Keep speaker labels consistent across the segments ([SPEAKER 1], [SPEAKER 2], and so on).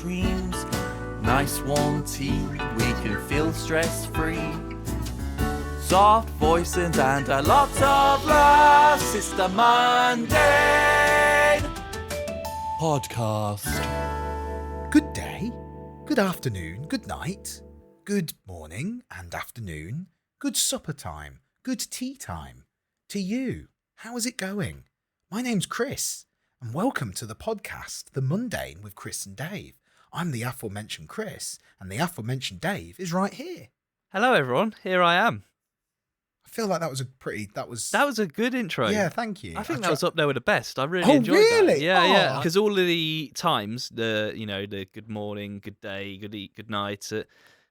[SPEAKER 1] dreams. Nice warm tea, we can feel stress-free. Soft voices and a lot of laughs. It's the Mundane Podcast.
[SPEAKER 2] Good day, good afternoon, good night, good morning and afternoon, good supper time, good tea time. To you, how is it going? My name's Chris, and welcome to the podcast, The Mundane with Chris and Dave. I'm the aforementioned Chris, and the aforementioned Dave is right here.
[SPEAKER 3] Hello, everyone. Here I am.
[SPEAKER 2] I feel like that was
[SPEAKER 3] a good intro.
[SPEAKER 2] Yeah, thank you.
[SPEAKER 3] I think that was up there with the best. I really enjoyed
[SPEAKER 2] really?
[SPEAKER 3] that. Yeah, yeah.
[SPEAKER 2] Oh.
[SPEAKER 3] Because all of the times, the good morning, good day, good night,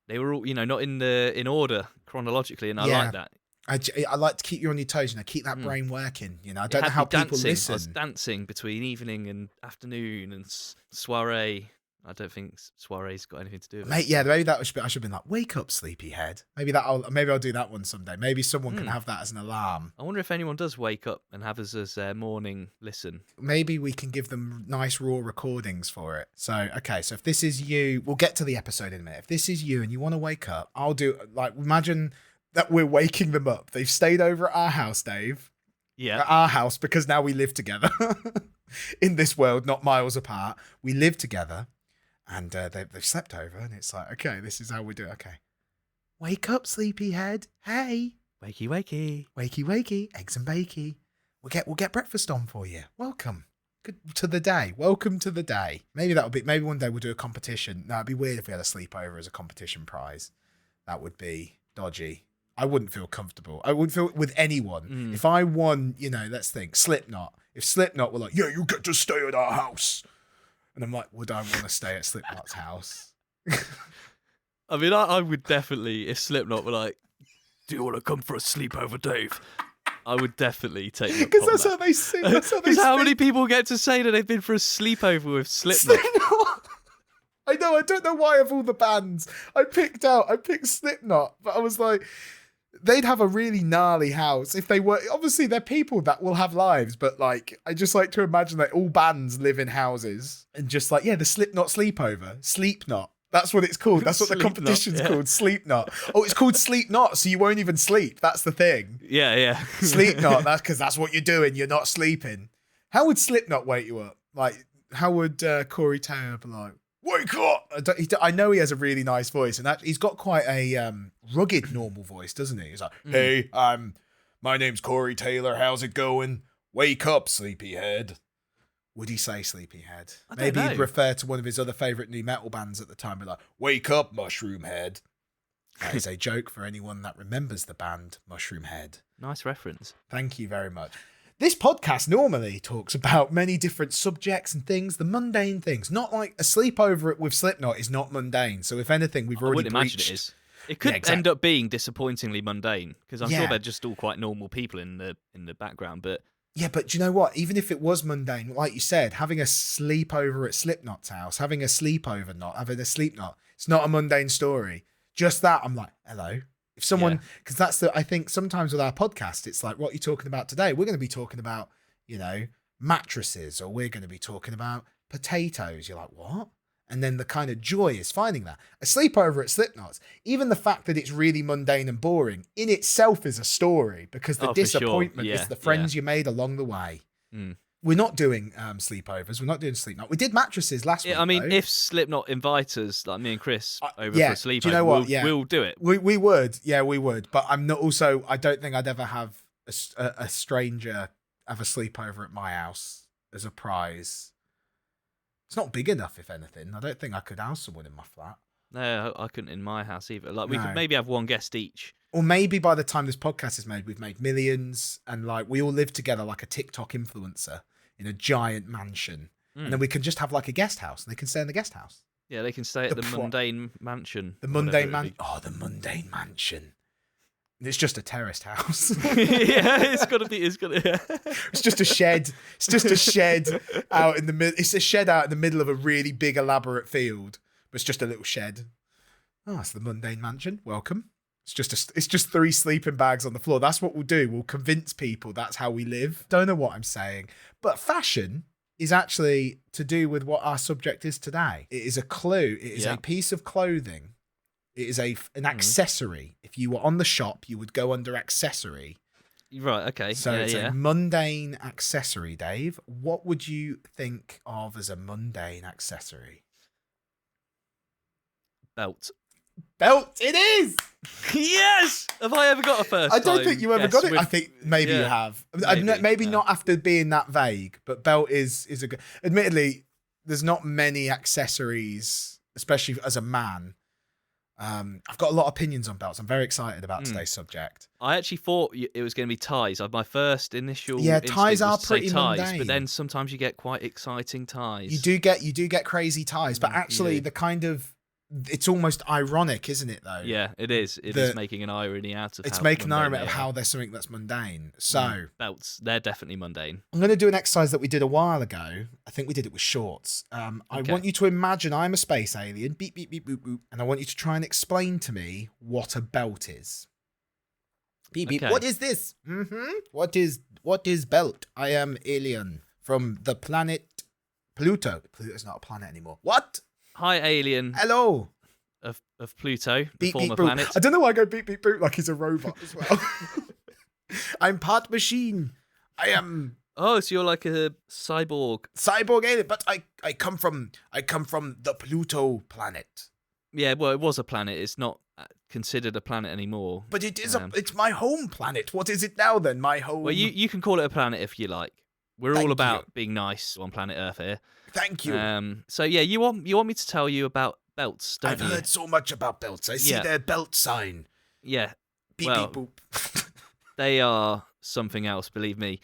[SPEAKER 3] they were all not in order chronologically, and I like that.
[SPEAKER 2] I like to keep you on your toes, keep that brain working. I don't know how people listen.
[SPEAKER 3] I was dancing between evening and afternoon and soiree. I don't think soiree's got anything to do with it.
[SPEAKER 2] Mate, yeah, maybe I should have been like, wake up, sleepyhead. Maybe I'll do that one someday. Maybe someone can have that as an alarm.
[SPEAKER 3] I wonder if anyone does wake up and have us as their morning listen.
[SPEAKER 2] Maybe we can give them nice raw recordings for it. So if this is you, we'll get to the episode in a minute. If this is you and you want to wake up, I'll do, imagine that we're waking them up. They've stayed over at our house, Dave.
[SPEAKER 3] Yeah.
[SPEAKER 2] At our house, because now we live together in this world, not miles apart. We live together. And they've slept over, and it's like, okay, this is how we do it. Okay. Wake up, sleepyhead. Hey.
[SPEAKER 3] Wakey, wakey.
[SPEAKER 2] Wakey, wakey. Eggs and bakey. We'll get breakfast on for you. Welcome. Good to the day. Welcome to the day. Maybe one day we'll do a competition. No, it'd be weird if we had a sleepover as a competition prize. That would be dodgy. I wouldn't feel comfortable. I wouldn't feel with anyone. If I won, let's think, Slipknot. If Slipknot were like, yeah, you get to stay at our house. And I'm like, would I want to stay at Slipknot's house?
[SPEAKER 3] I mean, I would definitely, if Slipknot were like, do you want to come for a sleepover, Dave? I would definitely take them.
[SPEAKER 2] Because that's how they sing.
[SPEAKER 3] Because how many people get to say that they've been for a sleepover with Slipknot?
[SPEAKER 2] I know, I don't know why of all the bands I picked Slipknot, but I was like, they'd have a really gnarly house if they were. Obviously, they're people that will have lives, but I just like to imagine that all bands live in houses and just the Slipknot Sleepover, Sleepknot. That's what it's called. That's what the competition's called, Sleepknot. Oh, it's called Sleepknot, so you won't even sleep. That's the thing.
[SPEAKER 3] Yeah.
[SPEAKER 2] Sleepknot. That's because that's what you're doing. You're not sleeping. How would Slipknot wake you up? How would Corey Taylor be like? Wake up! I know he has a really nice voice, and he's got quite a rugged, normal voice, doesn't he? He's like, "Hey, my name's Corey Taylor. How's it going? Wake up, sleepyhead." Would he say sleepyhead? Maybe he'd refer to one of his other favourite new metal bands at the time, be like, "Wake up, Mushroomhead." That is a joke for anyone that remembers the band Mushroomhead.
[SPEAKER 3] Nice reference.
[SPEAKER 2] Thank you very much. This podcast normally talks about many different subjects and things, the mundane things. Not like a sleepover with Slipknot is not mundane. So if anything, we've already
[SPEAKER 3] imagine it is. It could end up being disappointingly mundane because I'm sure they're just all quite normal people in the background. But
[SPEAKER 2] yeah, but do you know what? Even if it was mundane, like you said, having a sleepover at Slipknot's house, having a Sleepknot, it's not a mundane story. Just that, I'm like, hello. If someone, because I think sometimes with our podcast, it's like, what you're talking about today, we're going to be talking about, mattresses, or we're going to be talking about potatoes. You're like, what? And then the kind of joy is finding that. A sleepover at Slipknot's, even the fact that it's really mundane and boring in itself is a story, because the disappointment is the friends you made along the way. We're not doing sleepovers. We're not doing Slipknot. We did mattresses last week.
[SPEAKER 3] I mean,
[SPEAKER 2] though.
[SPEAKER 3] if Slipknot invite us, like me and Chris, over for a sleepover,
[SPEAKER 2] do you know what?
[SPEAKER 3] We'll do it.
[SPEAKER 2] We would. Yeah, we would. But I'm not also, I don't think I'd ever have a stranger have a sleepover at my house as a prize. It's not big enough, if anything. I don't think I could house someone in my flat.
[SPEAKER 3] No, I couldn't in my house either. We could maybe have one guest each.
[SPEAKER 2] Or maybe by the time this podcast is made, we've made millions, and we all live together like a TikTok influencer in a giant mansion. And then we can just have a guest house, and they can stay in the guest house.
[SPEAKER 3] Yeah, they can stay at the Mundane Mansion.
[SPEAKER 2] The Mundane Mansion. Oh, the Mundane Mansion. It's just a terraced house.
[SPEAKER 3] Yeah, it's gotta be.
[SPEAKER 2] It's just a shed. It's just a shed out in the middle. It's a shed out in the middle of a really big, elaborate field, but it's just a little shed. Oh, it's the Mundane Mansion. Welcome. It's just 3 sleeping bags on the floor. That's what we'll do. We'll convince people that's how we live. Don't know what I'm saying, but fashion is actually to do with what our subject is today. It is a clue. It is a piece of clothing. It is an accessory. If you were on the shop, you would go under accessory.
[SPEAKER 3] Right, okay.
[SPEAKER 2] So it's a mundane accessory, Dave. What would you think of as a mundane accessory?
[SPEAKER 3] Belt.
[SPEAKER 2] Belt, it is!
[SPEAKER 3] Yes! Have I ever got a first
[SPEAKER 2] I don't think you ever got it. I think maybe you have. Maybe not after being that vague, but belt is a good... Admittedly, there's not many accessories, especially as a man. I've got a lot of opinions on belts. I'm very excited about today's subject.
[SPEAKER 3] I actually thought it was going to be ties. My first initial
[SPEAKER 2] ties are
[SPEAKER 3] was to say
[SPEAKER 2] pretty
[SPEAKER 3] ties,
[SPEAKER 2] mundane.
[SPEAKER 3] but then sometimes you get quite exciting ties.
[SPEAKER 2] You do get crazy ties, but actually the kind of it's almost ironic, isn't it? Though.
[SPEAKER 3] Yeah, it is. It is making an irony out of.
[SPEAKER 2] It's making an irony of how there's something that's mundane. So
[SPEAKER 3] belts, they're definitely mundane.
[SPEAKER 2] I'm going to do an exercise that we did a while ago. I think we did it with shorts. I want you to imagine I'm a space alien. Beep beep beep boop boop, and I want you to try and explain to me what a belt is. Beep beep. What is this? What is belt? I am alien from the planet Pluto. Pluto's not a planet anymore. What?
[SPEAKER 3] Hi, alien.
[SPEAKER 2] Hello.
[SPEAKER 3] Of Pluto, the
[SPEAKER 2] beep,
[SPEAKER 3] former
[SPEAKER 2] beep,
[SPEAKER 3] planet.
[SPEAKER 2] I don't know why I go beep beep boop like he's a robot as well. I'm part machine. I am.
[SPEAKER 3] Oh, so you're like a cyborg.
[SPEAKER 2] Cyborg alien, but I come from the Pluto planet.
[SPEAKER 3] Yeah, well, it was a planet. It's not considered a planet anymore.
[SPEAKER 2] But it is it's my home planet. What is it now then? My home.
[SPEAKER 3] Well, you can call it a planet if you like. We're all about being nice on planet Earth here.
[SPEAKER 2] Thank you.
[SPEAKER 3] So yeah, you want me to tell you about belts, don't
[SPEAKER 2] I've
[SPEAKER 3] you?
[SPEAKER 2] heard so much about belts. I see their belt sign.
[SPEAKER 3] Yeah.
[SPEAKER 2] Beep beep boop.
[SPEAKER 3] They are something else, believe me.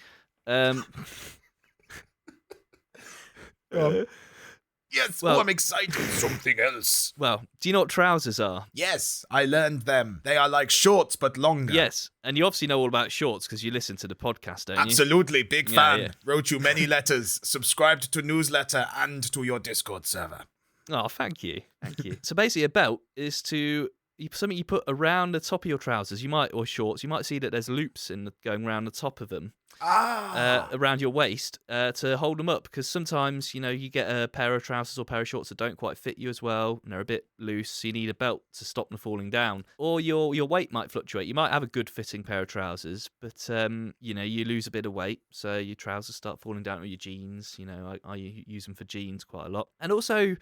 [SPEAKER 2] Yes, I'm excited. Something else.
[SPEAKER 3] Well, do you know what trousers are?
[SPEAKER 2] Yes, I learned them. They are like shorts, but longer.
[SPEAKER 3] Yes, and you obviously know all about shorts because you listen to the podcast, don't you?
[SPEAKER 2] Absolutely, big fan.
[SPEAKER 3] Yeah.
[SPEAKER 2] Wrote you many letters, subscribed to newsletter and to your Discord server.
[SPEAKER 3] Oh, thank you. So basically, a belt is something you put around the top of your trousers. Or shorts. You might see that there's loops going around the top of them. Around your waist to hold them up, because sometimes you get a pair of trousers or pair of shorts that don't quite fit you as well and they're a bit loose, so you need a belt to stop them falling down. Or your weight might fluctuate. You might have a good fitting pair of trousers, but you lose a bit of weight, so your trousers start falling down, or your jeans. I use them for jeans quite a lot. And also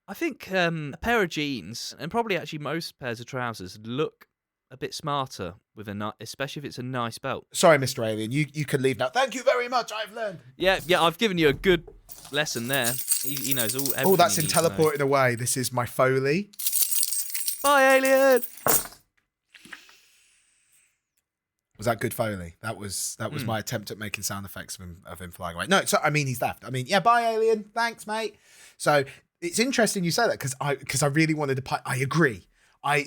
[SPEAKER 3] I think a pair of jeans, and probably actually most pairs of trousers, look a bit smarter with especially if it's a nice belt.
[SPEAKER 2] Sorry, Mr. Alien, you can leave now. Thank you very much. I've learned.
[SPEAKER 3] Yeah, I've given you a good lesson there. He knows all.
[SPEAKER 2] Oh, that's him teleporting away. This is my Foley.
[SPEAKER 3] Bye, alien.
[SPEAKER 2] Was that good Foley? That was my attempt at making sound effects of him flying away. No, so he's left. Bye, alien. Thanks, mate. So it's interesting you say that because I really wanted to. I agree.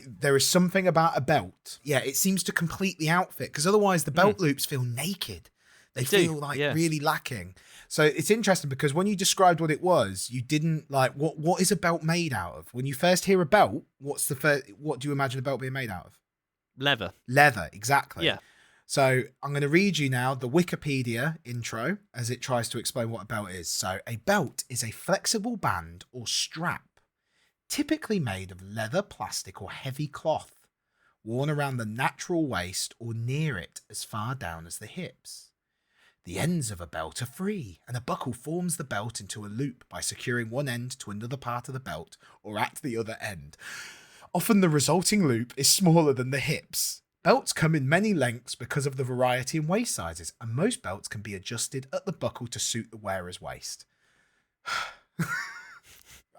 [SPEAKER 2] There is something about a belt. Yeah, it seems to complete the outfit, because otherwise the belt loops feel naked. They feel really lacking. So it's interesting because when you described what it was, you didn't what is a belt made out of? When you first hear a belt, what do you imagine a belt being made out of?
[SPEAKER 3] Leather.
[SPEAKER 2] Leather, exactly.
[SPEAKER 3] Yeah.
[SPEAKER 2] So I'm going to read you now the Wikipedia intro as it tries to explain what a belt is. So a belt is a flexible band or strap, typically made of leather, plastic, or heavy cloth, worn around the natural waist or near it as far down as the hips. The ends of a belt are free, and a buckle forms the belt into a loop by securing one end to another part of the belt or at the other end. Often the resulting loop is smaller than the hips. Belts come in many lengths because of the variety in waist sizes, and most belts can be adjusted at the buckle to suit the wearer's waist.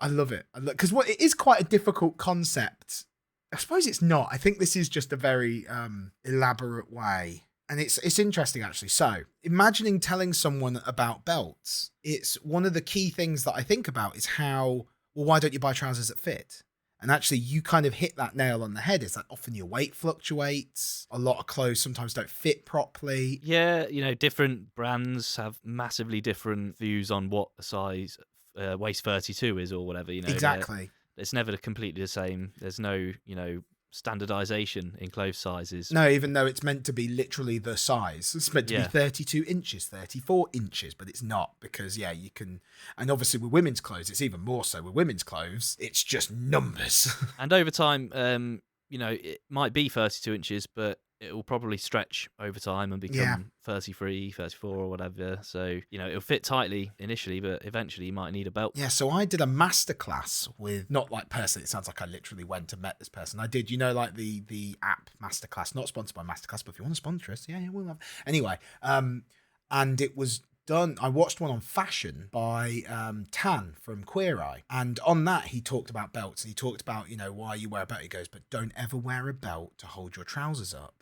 [SPEAKER 2] I love it. Because it is quite a difficult concept. I suppose it's not. I think this is just a very elaborate way. And it's interesting, actually. So, imagining telling someone about belts, it's one of the key things that I think about is why don't you buy trousers that fit? And actually, you kind of hit that nail on the head. Is that often your weight fluctuates. A lot of clothes sometimes don't fit properly.
[SPEAKER 3] Yeah, different brands have massively different views on what a size waist 32 is or whatever.
[SPEAKER 2] Exactly.
[SPEAKER 3] It's never completely the same. There's no, standardization in clothes sizes.
[SPEAKER 2] No, even though it's meant to be literally the size. It's meant to be 32 inches, 34 inches, but it's not because, you can. And obviously with women's clothes, it's even more so. With women's clothes, it's just numbers.
[SPEAKER 3] And over time, it might be 32 inches, but it will probably stretch over time and become 33, 34 or whatever. So, it'll fit tightly initially, but eventually you might need a belt.
[SPEAKER 2] Yeah, so I did a masterclass with, not like personally, it sounds like I literally went and met this person. I did, like the app masterclass, not sponsored by Masterclass, but if you want to sponsor us, we'll have. Anyway, and it was done. I watched one on fashion by Tan from Queer Eye, and on that he talked about belts, and he talked about why you wear a belt. He goes, but don't ever wear a belt to hold your trousers up,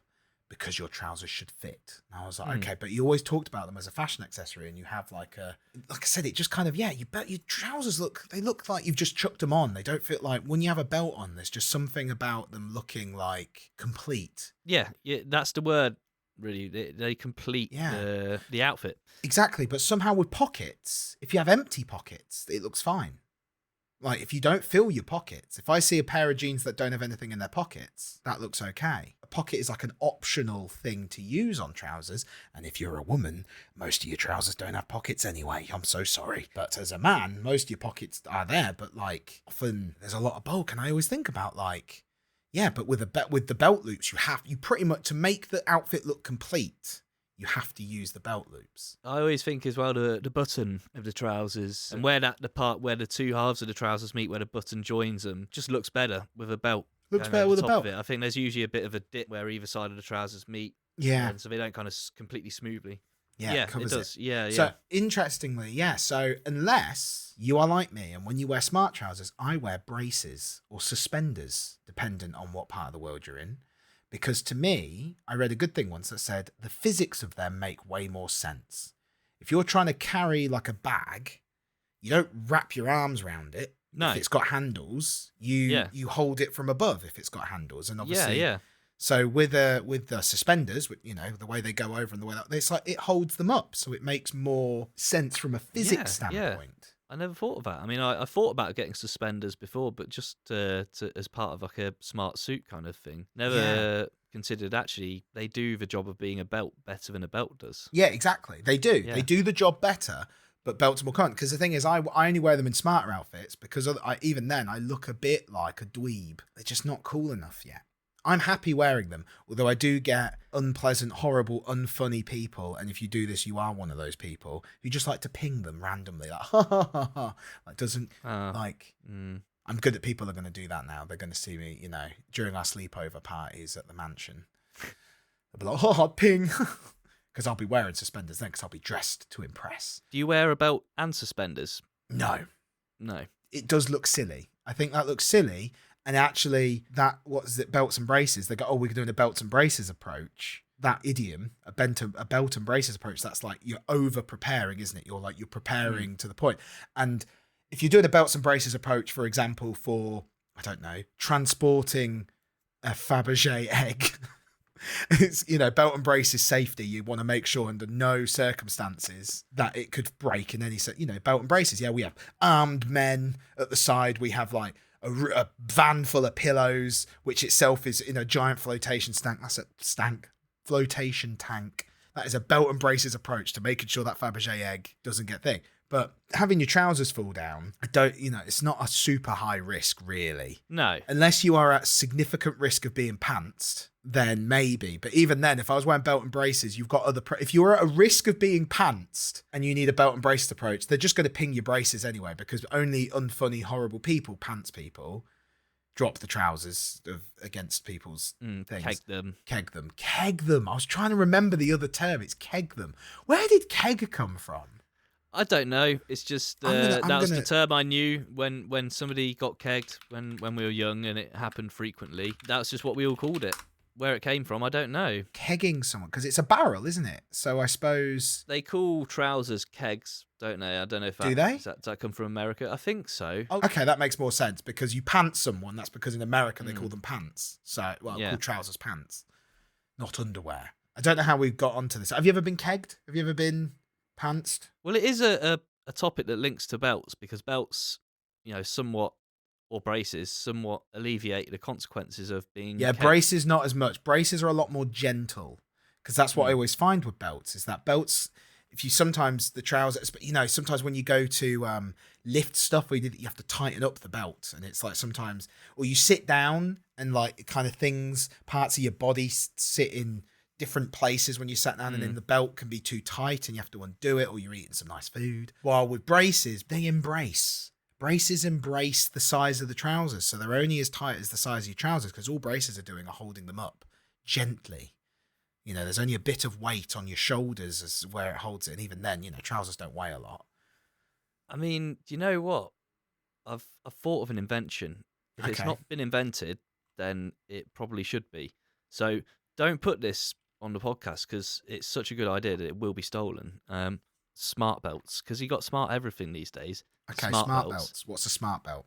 [SPEAKER 2] because your trousers should fit. And I was like, okay, but you always talked about them as a fashion accessory, and you have like I said, it just kind of, you bet your trousers look like you've just chucked them on. They don't fit like, when you have a belt on, there's just something about them looking like complete.
[SPEAKER 3] Yeah, that's the word, really. They complete the outfit.
[SPEAKER 2] Exactly, but somehow with pockets, if you have empty pockets, it looks fine. Like, if you don't fill your pockets, if I see a pair of jeans that don't have anything in their pockets, that looks okay. A pocket is like an optional thing to use on trousers. And if you're a woman, most of your trousers don't have pockets anyway. I'm so sorry. But as a man, most of your pockets are there. But like, often there's a lot of bulk. And I always think about like, but with the belt loops, you pretty much, to make the outfit look complete, you have to use the belt loops.
[SPEAKER 3] I always think as well the button of the trousers, and where the part where the two halves of the trousers meet, where the button joins them, just looks better with a belt.
[SPEAKER 2] Looks better with a belt.
[SPEAKER 3] I think there's usually a bit of a dip where either side of the trousers meet.
[SPEAKER 2] Yeah.
[SPEAKER 3] And so they don't kind of completely smoothly.
[SPEAKER 2] Yeah,
[SPEAKER 3] it does. It. Yeah.
[SPEAKER 2] So interestingly, so unless you are like me and when you wear smart trousers, I wear braces or suspenders, dependent on what part of the world you're in. Because to me, I read a good thing once that said the physics of them make way more sense. If you're trying to carry like a bag, you don't wrap your arms around it.
[SPEAKER 3] No.
[SPEAKER 2] If it's got handles, you hold it from above if it's got handles. And obviously, so with the suspenders, the way they go over and the way that, it's like it holds them up. So it makes more sense from a physics standpoint.
[SPEAKER 3] I never thought of that. I mean, I thought about getting suspenders before, but just to as part of like a smart suit kind of thing. Never considered actually they do the job of being a belt better than a belt does. Yeah, exactly.
[SPEAKER 2] They do. Yeah. They do the job better, but belts are more common. Because the thing is, I only wear them in smarter outfits because even then I look a bit like a dweeb. They're just not cool enough yet. I'm happy wearing them, although I do get unpleasant, horrible, unfunny people. And if you do this, you are one of those people who just like to ping them randomly, like ha ha ha ha. Like doesn't I'm good at people are going to do that now. They're going to see me, during our sleepover parties at the mansion. They'll be like, ping, because I'll be wearing suspenders then, because I'll be dressed to impress.
[SPEAKER 3] Do you wear a belt and suspenders?
[SPEAKER 2] No.
[SPEAKER 3] It
[SPEAKER 2] does look silly. I think that looks silly. And actually, belts and braces, they go, we're doing a belts and braces approach. That idiom, a belt and braces approach, that's like you're over preparing, isn't it? You're preparing to the point. And if you're doing a belts and braces approach, for example, for, I don't know, transporting a Fabergé egg, it's, belt and braces safety. You want to make sure under no circumstances that it could break in any, belt and braces. Yeah, we have armed men at the side. We have like, a van full of pillows, which itself is in a giant flotation tank. That's a flotation tank. That is a belt and braces approach to making sure that Fabergé egg doesn't get thick. But having your trousers fall down, it's not a super high risk, really.
[SPEAKER 3] No.
[SPEAKER 2] Unless you are at significant risk of being pantsed, then maybe. But even then, if I was wearing belt and braces, you've got if you're at a risk of being pantsed and you need a belt and braces approach, they're just going to ping your braces anyway, because only unfunny, horrible people, pants people, drop the trousers against people's things. Keg them. I was trying to remember the other term. It's keg them. Where did keg come from?
[SPEAKER 3] I don't know. It's just that was the term I knew when somebody got kegged when we were young, and it happened frequently. That's just what we all called it. Where it came from, I don't know.
[SPEAKER 2] Kegging someone, because it's a barrel, isn't it? So I suppose
[SPEAKER 3] they call trousers kegs, don't they? I don't know if
[SPEAKER 2] do they?
[SPEAKER 3] Does that come from America? I think so.
[SPEAKER 2] Okay, that makes more sense, because you pants someone. That's because in America they call them pants. So call trousers pants, not underwear. I don't know how we got onto this. Have you ever been kegged? Have you ever been pantsed?
[SPEAKER 3] Well, it is a topic that links to belts, because belts, somewhat or braces somewhat alleviate the consequences of being
[SPEAKER 2] Yeah,
[SPEAKER 3] kept.
[SPEAKER 2] braces not as much. Braces are a lot more gentle, because that's what I always find with belts, is that belts, if you sometimes the trousers, you know, sometimes when you go to lift stuff, you have to tighten up the belt, and it's like sometimes, or you sit down and like kind of things, parts of your body sit in different places when you sat down, and then the belt can be too tight and you have to undo it, or you're eating some nice food. While with braces, braces embrace the size of the trousers, so they're only as tight as the size of your trousers, because all braces are doing are holding them up gently. You know, there's only a bit of weight on your shoulders as where it holds it, and even then, you know, trousers don't weigh a lot.
[SPEAKER 3] I mean, do you know what? I've thought of an invention. If it's
[SPEAKER 2] Okay.
[SPEAKER 3] not been invented, then it probably should be. So don't put this on the podcast because it's such a good idea that it will be stolen. Smart belts, because you got smart everything these days.
[SPEAKER 2] Okay, smart belts. What's a smart belt?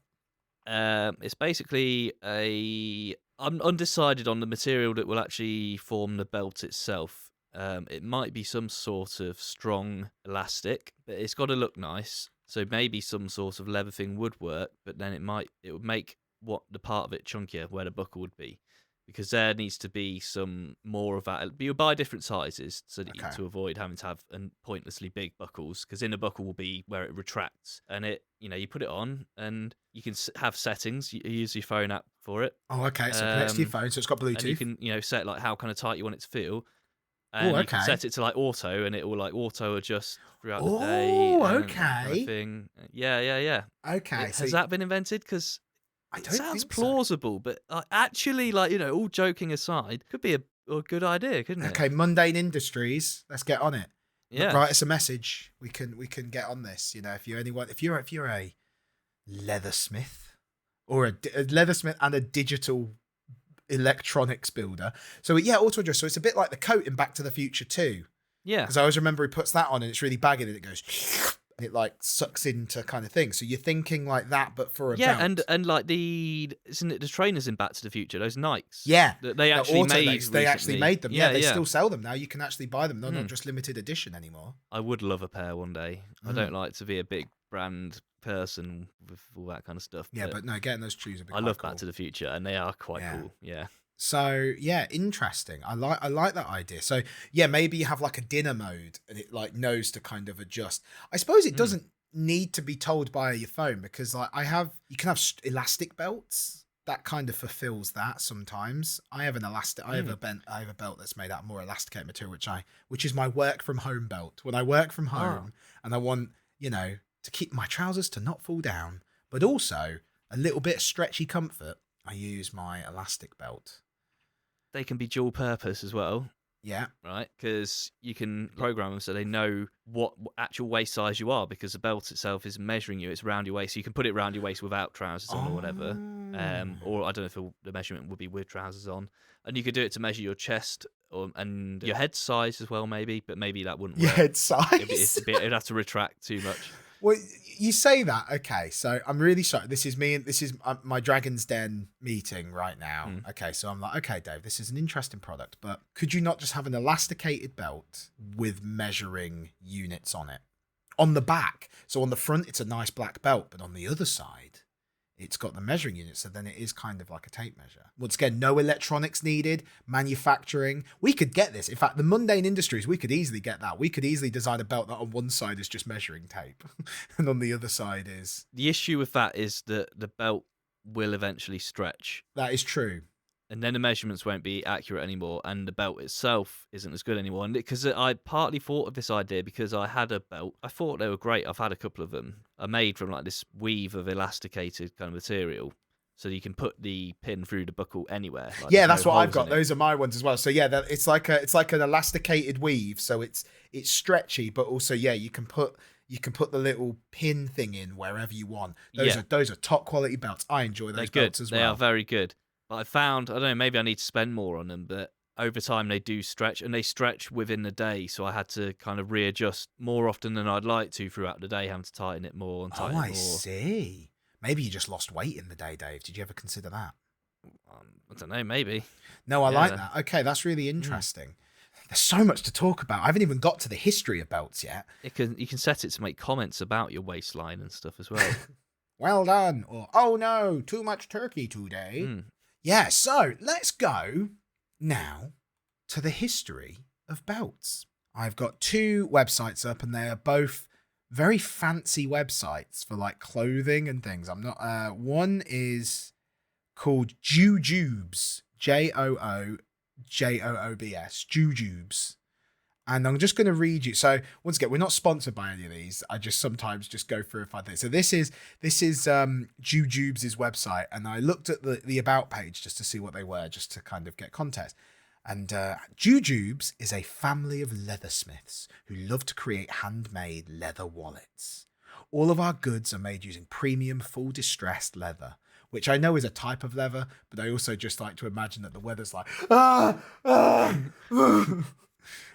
[SPEAKER 3] It's basically I'm undecided on the material that will actually form the belt itself. It might be some sort of strong elastic, but it's got to look nice. So maybe some sort of leather thing would work, but then it would make what the part of it chunkier where the buckle would be, because there needs to be some more of that. You buy different sizes so that to avoid having to have pointlessly big buckles, because in the buckle will be where it retracts, and you put it on and you can have settings. You use your phone app for it.
[SPEAKER 2] Oh, okay. So it connects to your phone, so it's got Bluetooth.
[SPEAKER 3] And you can set like how kind of tight you want it to feel. And you can set it to like auto, and it will like auto adjust throughout the day.
[SPEAKER 2] Oh,
[SPEAKER 3] and
[SPEAKER 2] okay.
[SPEAKER 3] that kind of thing. Yeah.
[SPEAKER 2] Okay.
[SPEAKER 3] Has that been invented? Because
[SPEAKER 2] I
[SPEAKER 3] it
[SPEAKER 2] don't
[SPEAKER 3] sounds
[SPEAKER 2] think so.
[SPEAKER 3] plausible, but actually, like, you know, all joking aside, could be a good idea, couldn't it?
[SPEAKER 2] Okay, Mundane Industries. Let's get on it.
[SPEAKER 3] Yeah.
[SPEAKER 2] Write us a message. We can get on this. You know, if you're a leathersmith or a leathersmith and a digital electronics builder. So yeah, auto adjust. So it's a bit like the coat in Back to the Future 2.
[SPEAKER 3] Yeah.
[SPEAKER 2] Because I always remember he puts that on and it's really baggy and it goes and it like sucks into kind of thing. So you're thinking like that, but for a belt.
[SPEAKER 3] and like isn't it the trainers in Back to the Future, those Nikes?
[SPEAKER 2] Yeah.
[SPEAKER 3] That they actually made.
[SPEAKER 2] They actually made them. Yeah, they
[SPEAKER 3] yeah.
[SPEAKER 2] still sell them now. You can actually buy them. They're not just limited edition anymore.
[SPEAKER 3] I would love a pair one day. I don't like to be a big brand person with all that kind of stuff.
[SPEAKER 2] Yeah, but no, getting those shoes would be
[SPEAKER 3] I love
[SPEAKER 2] cool.
[SPEAKER 3] Back to the Future, and they are quite cool. Yeah.
[SPEAKER 2] So yeah, interesting. I like that idea. So yeah, maybe you have like a dinner mode and it like knows to kind of adjust. I suppose it doesn't need to be told by your phone, because like you can have elastic belts that kind of fulfills that sometimes. I have an elastic. I have a belt that's made out of more elasticated material, which is my work from home belt. When I work from home and I want, you know, to keep my trousers to not fall down, but also a little bit of stretchy comfort, I use my elastic belt.
[SPEAKER 3] They can be dual purpose as well.
[SPEAKER 2] Yeah.
[SPEAKER 3] Right? Because you can program them so they know what actual waist size you are, because the belt itself is measuring you. It's around your waist. So you can put it around your waist without trousers on or whatever. Or I don't know if the measurement would be with trousers on. And you could do it to measure your chest and your head size as well, maybe. But maybe that wouldn't work.
[SPEAKER 2] Your head size?
[SPEAKER 3] It'd have to retract too much.
[SPEAKER 2] Well, you say that. Okay, so I'm really sorry. This is my Dragon's Den meeting right now. Okay, so I'm like, okay, Dave, this is an interesting product, but could you not just have an elasticated belt with measuring units on it? On the back. So on the front, it's a nice black belt, but on the other side, it's got the measuring unit, so then it is kind of like a tape measure. Once again, no electronics needed, manufacturing. We could get this. In fact, the Mundane Industries, we could easily get that. We could easily design a belt that on one side is just measuring tape and on the other side is...
[SPEAKER 3] The issue with that is that the belt will eventually stretch.
[SPEAKER 2] That is true.
[SPEAKER 3] And then the measurements won't be accurate anymore, and the belt itself isn't as good anymore. And because I partly thought of this idea because I had a belt, I thought they were great. I've had a couple of them. Are made from like this weave of elasticated kind of material, so you can put the pin through the buckle anywhere. Like,
[SPEAKER 2] yeah, that's what I've got. Those are my ones as well. So yeah, it's like an elasticated weave. So it's stretchy, but also you can put the little pin thing in wherever you want. Those are top quality belts. I enjoy those belts as well.
[SPEAKER 3] They are very good. But I found, I don't know, maybe I need to spend more on them, but over time they do stretch, and they stretch within the day, so I had to kind of readjust more often than I'd like to throughout the day, having to tighten it more and tighten it more.
[SPEAKER 2] I see. Maybe you just lost weight in the day, Dave. Did you ever consider that?
[SPEAKER 3] I don't know, maybe.
[SPEAKER 2] No, I like that. Okay, that's really interesting. There's so much to talk about. I haven't even got to the history of belts yet.
[SPEAKER 3] You can set it to make comments about your waistline and stuff as well.
[SPEAKER 2] well done, or oh no, too much turkey today. Yeah, so let's go now to the history of belts. I've got 2 websites up, and they are both very fancy websites for like clothing and things. I'm not. One is called Jujubes, Joojoobs, Jujubes. And I'm just going to read you. So once again, we're not sponsored by any of these. I just sometimes just go through if I think. So this is Jujubes' website, and I looked at the about page just to see what they were, just to kind of get context. And Jujubes is a family of leathersmiths who love to create handmade leather wallets. All of our goods are made using premium, full distressed leather, which I know is a type of leather, but I also just like to imagine that the weather's like,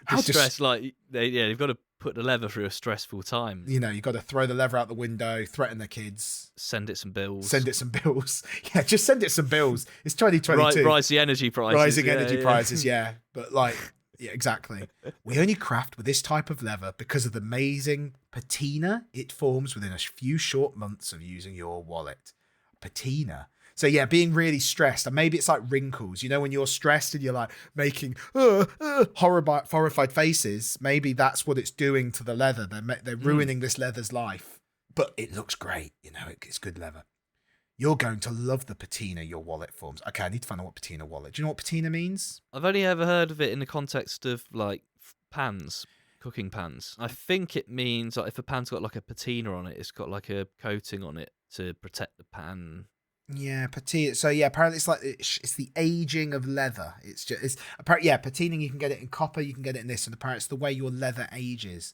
[SPEAKER 3] Distress, like they've got to put the leather through a stressful time.
[SPEAKER 2] You know, you've got to throw the leather out the window, threaten the kids.
[SPEAKER 3] Send it some bills.
[SPEAKER 2] Yeah, just send it some bills. It's 2022.
[SPEAKER 3] Rise the energy prices.
[SPEAKER 2] Rising energy prices, yeah. But like, yeah, exactly. We only craft with this type of leather because of the amazing patina it forms within a few short months of using your wallet. Patina. So yeah, being really stressed, and maybe it's like wrinkles. You know, when you're stressed and you're like making horrified faces, maybe that's what it's doing to the leather. They're ruining this leather's life. But it looks great, you know, it's good leather. You're going to love the patina your wallet forms. Okay, I need to find out what patina wallet. Do you know what patina means?
[SPEAKER 3] I've only ever heard of it in the context of like pans, cooking pans. I think it means like if a pan's got like a patina on it, it's got like a coating on it to protect the pan.
[SPEAKER 2] Yeah, patina. So yeah, apparently it's like it's the aging of leather. It's apparently patining. You can get it in copper. You can get it in this, and apparently it's the way your leather ages.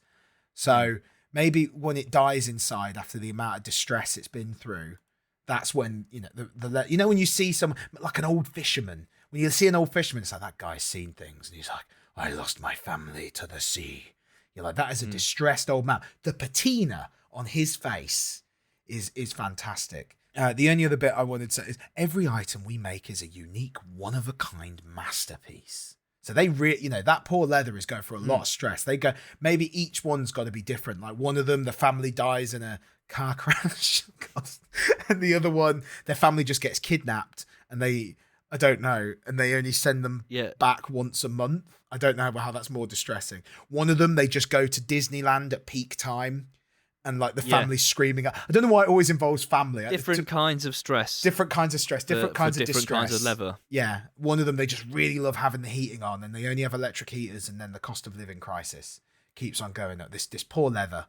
[SPEAKER 2] So maybe when it dies inside after the amount of distress it's been through, that's when you know the you know when you see someone like an old fisherman. When you see an old fisherman, it's like that guy's seen things, and he's like, "I lost my family to the sea." You're like, that is a distressed old man. The patina on his face is fantastic. The only other bit I wanted to say is every item we make is a unique, one-of-a-kind masterpiece. So they that poor leather is going through a lot of stress. They go, maybe each one's got to be different. Like one of them, the family dies in a car crash. And the other one, their family just gets kidnapped and I don't know, and they only send them back once a month. I don't know how that's more distressing. One of them, they just go to Disneyland at peak time. And like the family's screaming. I don't know why it always involves family.
[SPEAKER 3] Different kinds of stress.
[SPEAKER 2] Different kinds of stress. Different kinds of distress.
[SPEAKER 3] Different kinds of leather.
[SPEAKER 2] Yeah. One of them, they just really love having the heating on, and they only have electric heaters, and then the cost of living crisis keeps on going up. This poor leather.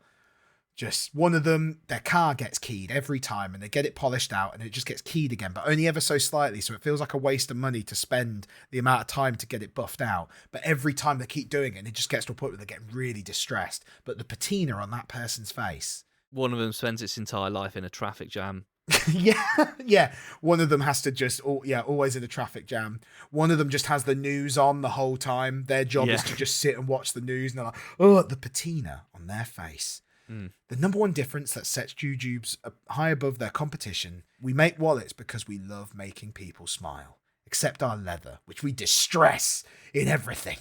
[SPEAKER 2] Just one of them, their car gets keyed every time, and they get it polished out, and it just gets keyed again, but only ever so slightly. So it feels like a waste of money to spend the amount of time to get it buffed out. But every time they keep doing it, and it just gets to a point where they're getting really distressed. But the patina on that person's face.
[SPEAKER 3] One of them spends its entire life in a traffic jam.
[SPEAKER 2] yeah. One of them has to just, always in a traffic jam. One of them just has the news on the whole time. Their job is to just sit and watch the news, and they're like, oh, the patina on their face. The number one difference that sets Jujubes high above their competition: we make wallets because we love making people smile, except our leather, which we distress in everything.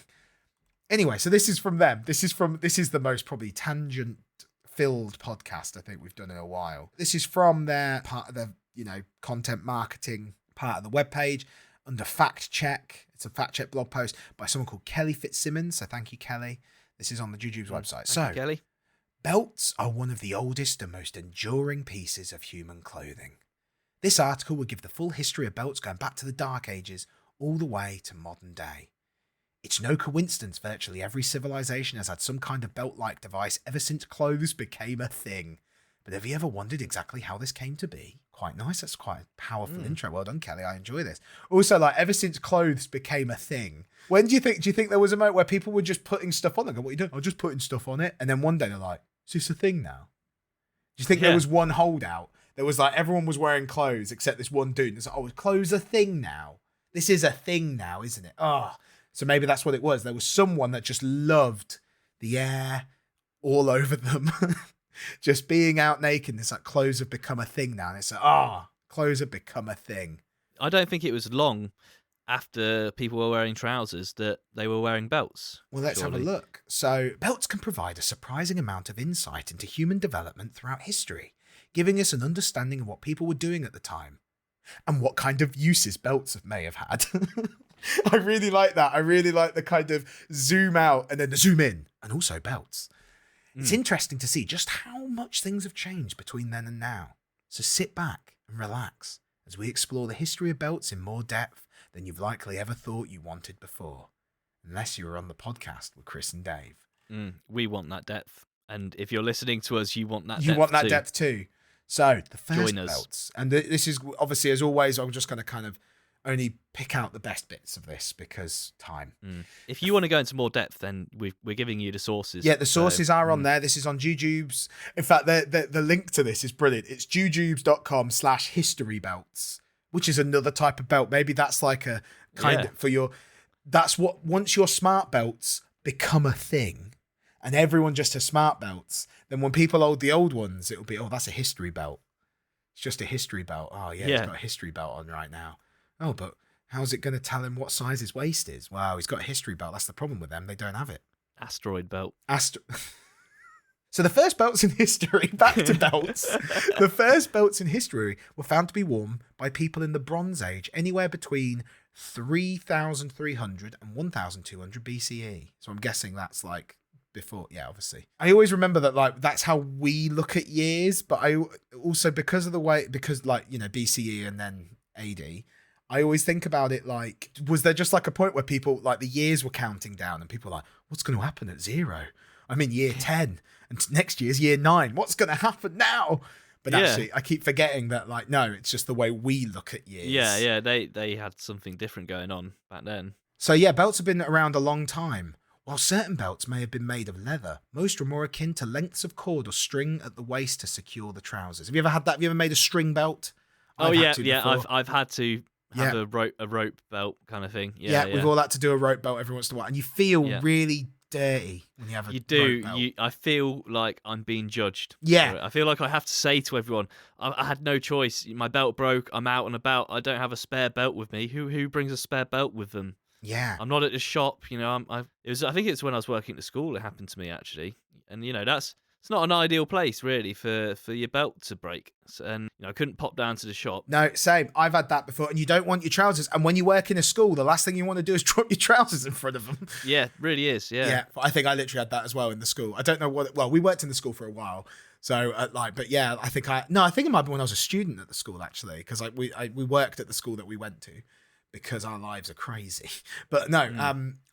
[SPEAKER 2] Anyway, so this is from them. This is the most probably tangent-filled podcast I think we've done in a while. This is from their part of the content marketing part of the webpage under fact check. It's a fact check blog post by someone called Kelly Fitzsimmons. So thank you, Kelly. This is on the Jujubes website.
[SPEAKER 3] Thank you, Kelly.
[SPEAKER 2] Belts are one of the oldest and most enduring pieces of human clothing. This article will give the full history of belts going back to the Dark Ages all the way to modern day. It's no coincidence virtually every civilization has had some kind of belt-like device ever since clothes became a thing. But have you ever wondered exactly how this came to be? Quite nice. That's quite a powerful intro. Well done, Kelly. I enjoy this. Also, ever since clothes became a thing, when do you think there was a moment where people were just putting stuff on? They go, what are you doing? I'm just putting stuff on it. And then one day they're like, is this a thing now? Do you think there was one holdout? There was everyone was wearing clothes except this one dude. And it's like, oh, is clothes a thing now? This is a thing now, isn't it? Oh, so maybe that's what it was. There was someone that just loved the air all over them. Just being out naked. It's like clothes have become a thing now. And it's like, clothes have become a thing.
[SPEAKER 3] I don't think it was long after people were wearing trousers that they were wearing belts.
[SPEAKER 2] Well, let's have a look. So belts can provide a surprising amount of insight into human development throughout history, giving us an understanding of what people were doing at the time and what kind of uses belts may have had. I really like that. I really like the kind of zoom out and then the zoom in, and also belts. It's interesting to see just how much things have changed between then and now. So sit back and relax as we explore the history of belts in more depth than you've likely ever thought you wanted before. Unless you were on the podcast with Chris and Dave.
[SPEAKER 3] We want that depth. And if you're listening to us, you want that depth.
[SPEAKER 2] You want that
[SPEAKER 3] too.
[SPEAKER 2] depth too. So the first
[SPEAKER 3] Join us.
[SPEAKER 2] belts. And this is obviously, as always, I'm just going to kind of only pick out the best bits of this because time.
[SPEAKER 3] If you want to go into more depth, then we're giving you the sources.
[SPEAKER 2] Yeah, the sources are on there. This is on Jujubes. In fact, the link to this is brilliant. It's jujubes.com/historybelts, which is another type of belt. Maybe that's like a kind of for your... That's what, once your smart belts become a thing and everyone just has smart belts, then when people hold the old ones, it'll be, oh, that's a history belt. It's just a history belt. Oh, yeah, he's got a history belt on right now. Oh, but how's it going to tell him what size his waist is? Wow, he's got a history belt. That's the problem with them. They don't have it.
[SPEAKER 3] Asteroid belt.
[SPEAKER 2] So the first belts in history, back to belts, the first belts in history were found to be worn by people in the Bronze Age, anywhere between 3,300 and 1,200 BCE. So I'm guessing that's like before, yeah, obviously. I always remember that like that's how we look at years, but I also because like, you know, BCE and then AD, I always think about it like, was there just like a point where people like the years were counting down and people were like, what's going to happen at 0? I'm in year 10 and next year's year 9. What's going to happen now? But actually, I keep forgetting that, like, no, it's just the way we look at years.
[SPEAKER 3] Yeah, they had something different going on back then.
[SPEAKER 2] So yeah, belts have been around a long time. While certain belts may have been made of leather, most were more akin to lengths of cord or string at the waist to secure the trousers. Have you ever had that? Have you ever made a string belt?
[SPEAKER 3] I've had to have a rope belt kind of thing. Yeah,
[SPEAKER 2] we've all had to do a rope belt every once in a while, and you feel really dirty when you have a rope belt.
[SPEAKER 3] I feel like I'm being judged.
[SPEAKER 2] Yeah.
[SPEAKER 3] I feel like I have to say to everyone, I had no choice. My belt broke. I'm out and about. I don't have a spare belt with me. Who brings a spare belt with them?
[SPEAKER 2] Yeah.
[SPEAKER 3] I'm not at the shop. You know, I think it's when I was working at the school. It happened to me actually, and you know it's not an ideal place really for your belt to break. And you know, I couldn't pop down to the shop.
[SPEAKER 2] No, same. I've had that before. And you don't want your trousers. And when you work in a school, the last thing you want to do is drop your trousers in front of them.
[SPEAKER 3] Yeah, it really is. Yeah.
[SPEAKER 2] Yeah. I think I literally had that as well in the school. I don't know well, we worked in the school for a while. So but yeah, I think it might be when I was a student at the school actually, because we worked at the school that we went to because our lives are crazy. But no,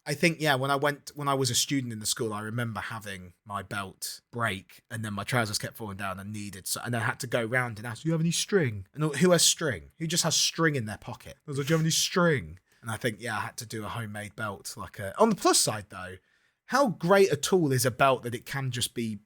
[SPEAKER 2] I think, when I was a student in the school, I remember having my belt break and then my trousers kept falling down and and I had to go round and ask, do you have any string? And who has string? Who just has string in their pocket? I was like, do you have any string? And I think, I had to do a homemade belt. On the plus side though, how great a tool is a belt that it can just be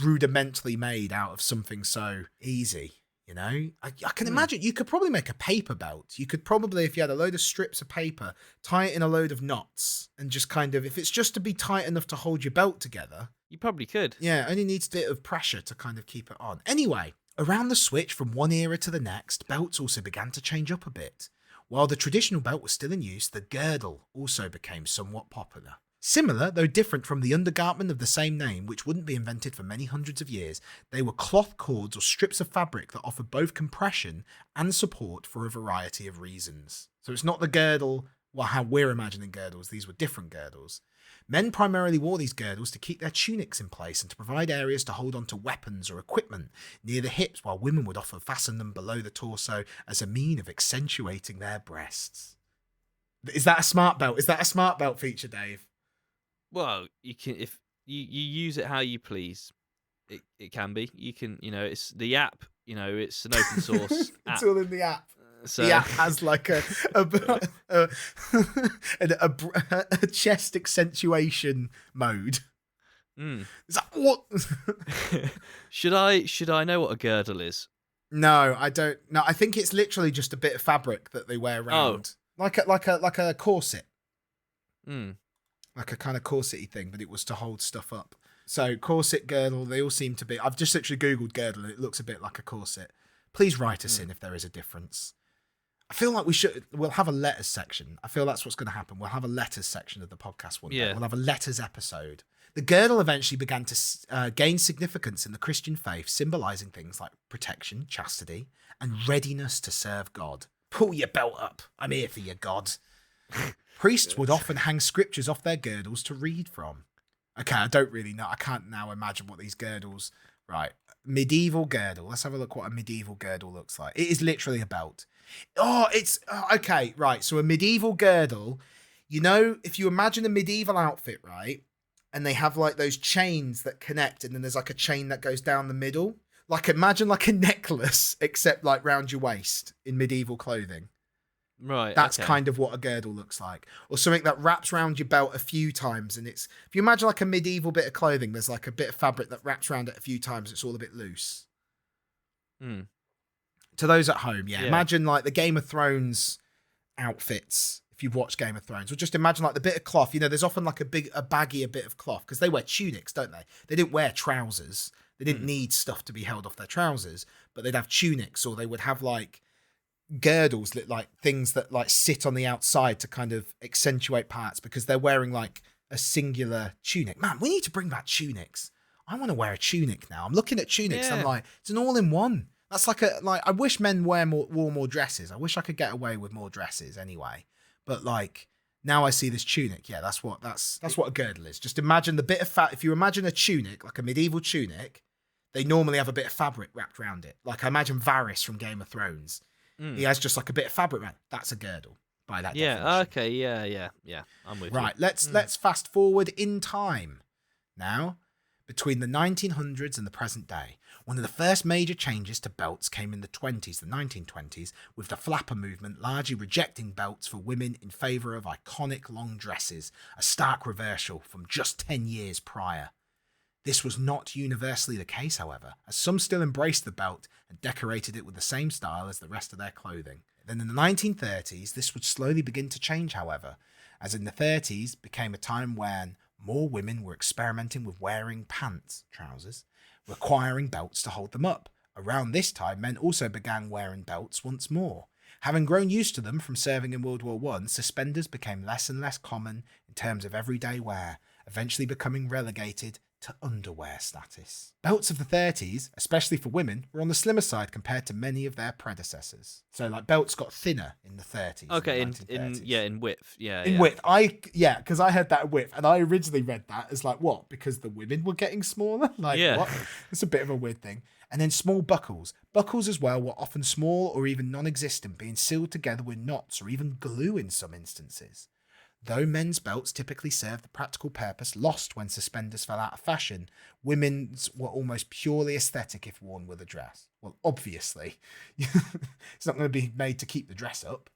[SPEAKER 2] rudimentally made out of something so easy. You know, I can imagine you could probably make a paper belt. You could probably, if you had a load of strips of paper, tie it in a load of knots and just kind of, if it's just to be tight enough to hold your belt together.
[SPEAKER 3] You probably could.
[SPEAKER 2] Yeah, only needs a bit of pressure to kind of keep it on. Anyway, around the switch from one era to the next, belts also began to change up a bit. While the traditional belt was still in use, the girdle also became somewhat popular. Similar, though different from the undergarment of the same name, which wouldn't be invented for many hundreds of years, they were cloth cords or strips of fabric that offered both compression and support for a variety of reasons. So it's not the girdle, how we're imagining girdles, these were different girdles. Men primarily wore these girdles to keep their tunics in place and to provide areas to hold onto weapons or equipment near the hips, while women would often fasten them below the torso as a mean of accentuating their breasts. Is that a smart belt? Is that a smart belt feature, Dave?
[SPEAKER 3] Well, you can, if you use it how you please, it can be. You can, it's the app, it's an open source app.
[SPEAKER 2] It's all in the app.
[SPEAKER 3] So
[SPEAKER 2] the app has like a chest accentuation mode. Is that what?
[SPEAKER 3] Should I know what a girdle is?
[SPEAKER 2] No, I don't. No, I think it's literally just a bit of fabric that they wear around, like a corset. Like a kind of corset-y thing, but it was to hold stuff up. So corset, girdle, they all seem to be... I've just literally Googled girdle and it looks a bit like a corset. Please write us in if there is a difference. I feel like we'll have a letters section. I feel that's what's going to happen. We'll have a letters section of the podcast one day. We'll have a letters episode. The girdle eventually began to gain significance in the Christian faith, symbolizing things like protection, chastity, and readiness to serve God. Pull your belt up. I'm here for you, God. Priests would often hang scriptures off their girdles to read from. Okay, I don't really know. I can't now imagine what these girdles... Right. Medieval girdle. Let's have a look what a medieval girdle looks like. It is literally a belt. Oh, it's... okay, right. So a medieval girdle... You know, if you imagine a medieval outfit, right? And they have like those chains that connect, and then there's like a chain that goes down the middle. Like imagine like a necklace, except like round your waist in medieval clothing.
[SPEAKER 3] Right.
[SPEAKER 2] That's
[SPEAKER 3] okay.
[SPEAKER 2] kind of what a girdle looks like. Or something that wraps around your belt a few times. And it's, if you imagine like a medieval bit of clothing, there's like a bit of fabric that wraps around it a few times. It's all a bit loose.
[SPEAKER 3] Mm.
[SPEAKER 2] To those at home, yeah. Imagine like the Game of Thrones outfits. If you've watched Game of Thrones, or just imagine like the bit of cloth, you know, there's often like a baggier bit of cloth because they wear tunics, don't they? They didn't wear trousers. They didn't need stuff to be held off their trousers, but they'd have tunics, or they would have like girdles, like things that like sit on the outside to kind of accentuate parts because they're wearing like a singular tunic. Man, we need to bring back tunics. I want to wear a tunic now. I'm looking at tunics.
[SPEAKER 3] Yeah.
[SPEAKER 2] I'm like, it's an all-in-one. That's like I wish men wore more dresses. I wish I could get away with more dresses anyway. But like now I see this tunic. Yeah, that's what a girdle is. Just imagine the bit of fat. If you imagine a tunic, like a medieval tunic, they normally have a bit of fabric wrapped around it. Like I imagine Varys from Game of Thrones. He has just like a bit of fabric around. That's a girdle by that definition.
[SPEAKER 3] Okay, yeah. I'm with you.
[SPEAKER 2] Right, let's fast forward in time. Now, between the 1900s and the present day, one of the first major changes to belts came in the 1920s, with the flapper movement largely rejecting belts for women in favour of iconic long dresses, a stark reversal from just 10 years prior. This was not universally the case, however, as some still embraced the belt and decorated it with the same style as the rest of their clothing. Then in the 1930s, this would slowly begin to change, however, as in the 30s became a time when more women were experimenting with wearing trousers, requiring belts to hold them up. Around this time, men also began wearing belts once more. Having grown used to them from serving in World War I, suspenders became less and less common in terms of everyday wear, eventually becoming relegated to underwear status. Belts of the 30s, especially for women, were on the slimmer side compared to many of their predecessors. So like belts got thinner in the 30s.
[SPEAKER 3] Okay,
[SPEAKER 2] in
[SPEAKER 3] width.
[SPEAKER 2] In width. Because I heard that width, and I originally read that as like, what? Because the women were getting smaller? Like, what? It's a bit of a weird thing. And then small buckles. Buckles as well were often small or even non-existent, being sealed together with knots or even glue in some instances. Though men's belts typically served the practical purpose lost when suspenders fell out of fashion, women's were almost purely aesthetic if worn with a dress. Well, obviously, it's not going to be made to keep the dress up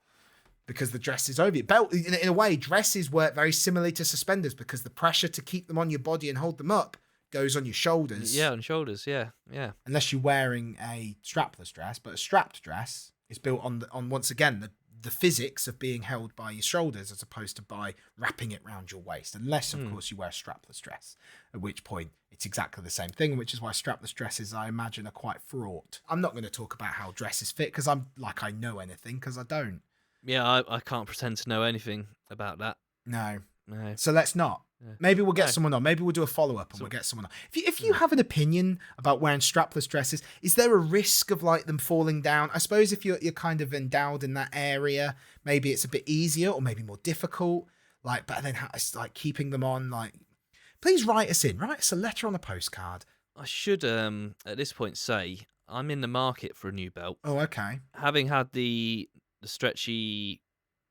[SPEAKER 2] because the dress is over. Belt, in a way, dresses work very similarly to suspenders because the pressure to keep them on your body and hold them up goes on your shoulders.
[SPEAKER 3] Yeah, on shoulders. Yeah.
[SPEAKER 2] Unless you're wearing a strapless dress, but a strapped dress is built on once again the physics of being held by your shoulders as opposed to by wrapping it around your waist, unless of course you wear a strapless dress, at which point it's exactly the same thing, which is why strapless dresses I imagine are quite fraught. I'm not going to talk about how dresses fit because I'm like I know anything, because I don't.
[SPEAKER 3] Yeah, I can't pretend to know anything about that.
[SPEAKER 2] No.
[SPEAKER 3] No.
[SPEAKER 2] So let's not. Yeah. Maybe we'll get someone on. Maybe we'll do a follow-up and we'll get someone on. If you have an opinion about wearing strapless dresses, is there a risk of like them falling down? I suppose if you're kind of endowed in that area, maybe it's a bit easier or maybe more difficult. Like, but then it's like keeping them on. Like, please write us a letter on a postcard.
[SPEAKER 3] I should at this point say I'm in the market for a new belt.
[SPEAKER 2] Oh, okay.
[SPEAKER 3] Having had the stretchy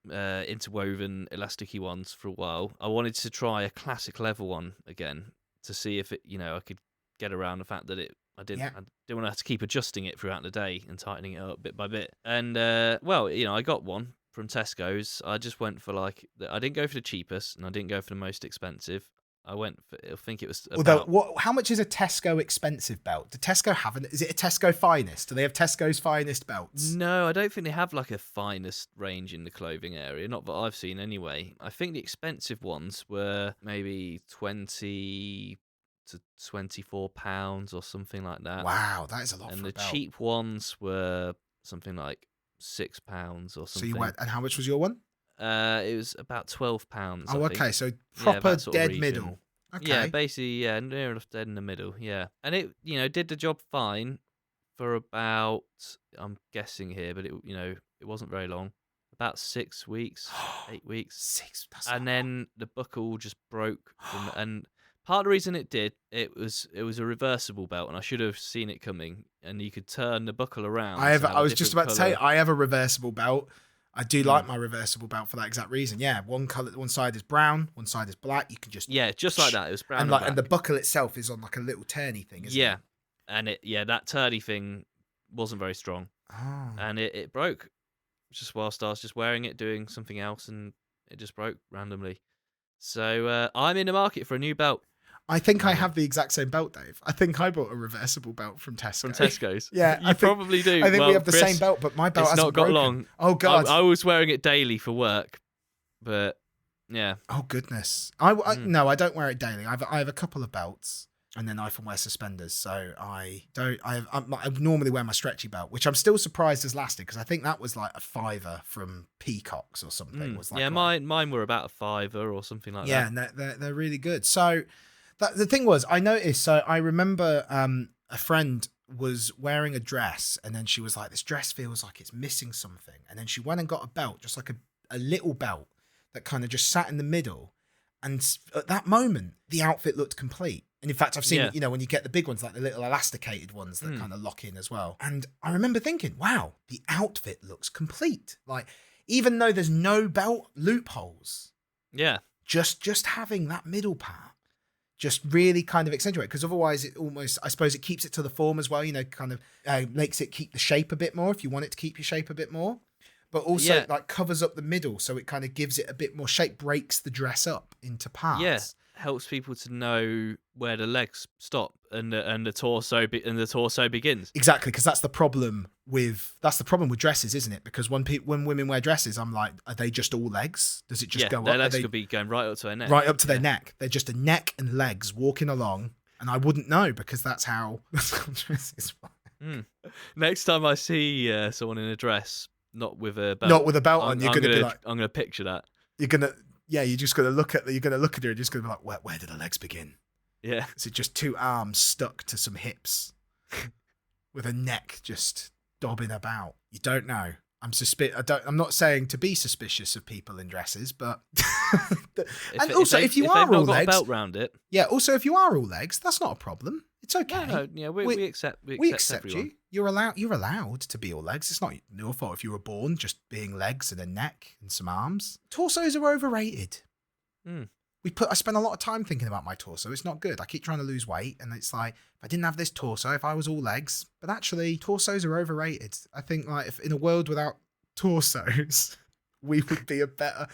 [SPEAKER 3] interwoven elasticy ones for a while, I wanted to try a classic leather one again to see if it, I could get around the fact that I didn't want to have to keep adjusting it throughout the day and tightening it up bit by bit. And I got one from Tesco's. I just went for I didn't go for the cheapest and I didn't go for the most expensive. I went for, I think it was about...
[SPEAKER 2] how much is a Tesco expensive belt? Do Tesco have is it a Tesco Finest? Do they have Tesco's Finest belts?
[SPEAKER 3] No, I don't think they have like a finest range in the clothing area. Not that I've seen anyway. I think the expensive ones were maybe £20 to £24 or something like that.
[SPEAKER 2] Wow, that is a lot for a belt.
[SPEAKER 3] And the cheap ones were something like £6 or something.
[SPEAKER 2] So you went, and how much was your one?
[SPEAKER 3] It was about £12.
[SPEAKER 2] Oh, okay. So proper dead middle. Okay.
[SPEAKER 3] Yeah, basically, yeah, near enough dead in the middle. Yeah, and it, did the job fine for about, I'm guessing here, but it wasn't very long. About 6 weeks, 8 weeks.
[SPEAKER 2] 6. That's
[SPEAKER 3] And
[SPEAKER 2] not
[SPEAKER 3] then the buckle just broke and part of the reason it was a reversible belt, and I should have seen it coming, and you could turn the buckle around.
[SPEAKER 2] I was just about to say, I have a reversible belt. I do
[SPEAKER 3] Hmm.
[SPEAKER 2] like my reversible belt for that exact reason. Yeah, one side is brown, one side is black. You can just
[SPEAKER 3] just like that. It was brown
[SPEAKER 2] and
[SPEAKER 3] and
[SPEAKER 2] and the
[SPEAKER 3] black.
[SPEAKER 2] buckle itself is on like a little turny thing, isn't
[SPEAKER 3] Yeah,
[SPEAKER 2] it?
[SPEAKER 3] and that turdy thing wasn't very strong,
[SPEAKER 2] Oh.
[SPEAKER 3] and it broke just whilst I was just wearing it, doing something else, and it just broke randomly. So I'm in the market for a new belt
[SPEAKER 2] I think I have the exact same belt, Dave. I think I bought a reversible belt from Tesco.
[SPEAKER 3] from Tesco's.
[SPEAKER 2] Yeah,
[SPEAKER 3] you probably do.
[SPEAKER 2] I think
[SPEAKER 3] Well,
[SPEAKER 2] we have the
[SPEAKER 3] Chris,
[SPEAKER 2] same belt, but my belt
[SPEAKER 3] it's
[SPEAKER 2] hasn't
[SPEAKER 3] not got
[SPEAKER 2] broken.
[SPEAKER 3] long.
[SPEAKER 2] Oh God!
[SPEAKER 3] I was wearing it daily for work, but yeah.
[SPEAKER 2] Oh goodness! No, I don't wear it daily. I have a couple of belts, and then I often wear suspenders. So I don't. I normally wear my stretchy belt, which I'm still surprised has lasted because I think that was like a £5 from Peacocks or something. Was like
[SPEAKER 3] Yeah, mine were about a £5 or something like
[SPEAKER 2] yeah,
[SPEAKER 3] that.
[SPEAKER 2] and they're really good. So the thing was, I noticed. So I remember a friend was wearing a dress, and then she was like, "This dress feels like it's missing something," and then she went and got a belt, just like a little belt that kind of just sat in the middle, and at that moment, the outfit looked complete. And in fact, I've seen, when you get the big ones, like the little elasticated ones that kind of lock in as well. And I remember thinking, wow, the outfit looks complete. Like, even though there's no belt loopholes,
[SPEAKER 3] Yeah.
[SPEAKER 2] just having that middle part just really kind of accentuate, because otherwise it almost, I suppose it keeps it to the form as well, kind of makes it keep the shape a bit more if you want it to keep your shape a bit more. But also like covers up the middle, so it kind of gives it a bit more shape, breaks the dress up into parts.
[SPEAKER 3] Yeah, helps people to know where the legs stop and the torso begins.
[SPEAKER 2] Exactly, because that's the problem with dresses, isn't it? Because when women wear dresses, I'm like, are they just all legs? Does it just go up?
[SPEAKER 3] Their legs could be going right up to their neck.
[SPEAKER 2] Right up to their neck. They're just a neck and legs walking along, and I wouldn't know because that's how dresses work.
[SPEAKER 3] Next time I see someone in a dress, not with a belt
[SPEAKER 2] on, you're gonna be like,
[SPEAKER 3] I'm gonna picture that.
[SPEAKER 2] You're just gonna look at her and you're just gonna be like, where do the legs begin?
[SPEAKER 3] Yeah.
[SPEAKER 2] Is it just two arms stuck to some hips with a neck just dobbing about? You don't know. I'm not saying to be suspicious of people in dresses, but if you are all legs,
[SPEAKER 3] got a belt round it.
[SPEAKER 2] Yeah. Also, if you are all legs, that's not a problem. It's okay.
[SPEAKER 3] No, yeah, we accept everyone.
[SPEAKER 2] you. You're allowed to be all legs. It's not your fault if you were born just being legs and a neck and some arms. Torsos are overrated. I spend a lot of time thinking about my torso. It's not good. I keep trying to lose weight, and it's like, if I didn't have this torso, if I was all legs, but actually torsos are overrated. I think like if in a world without torsos, we would be a better.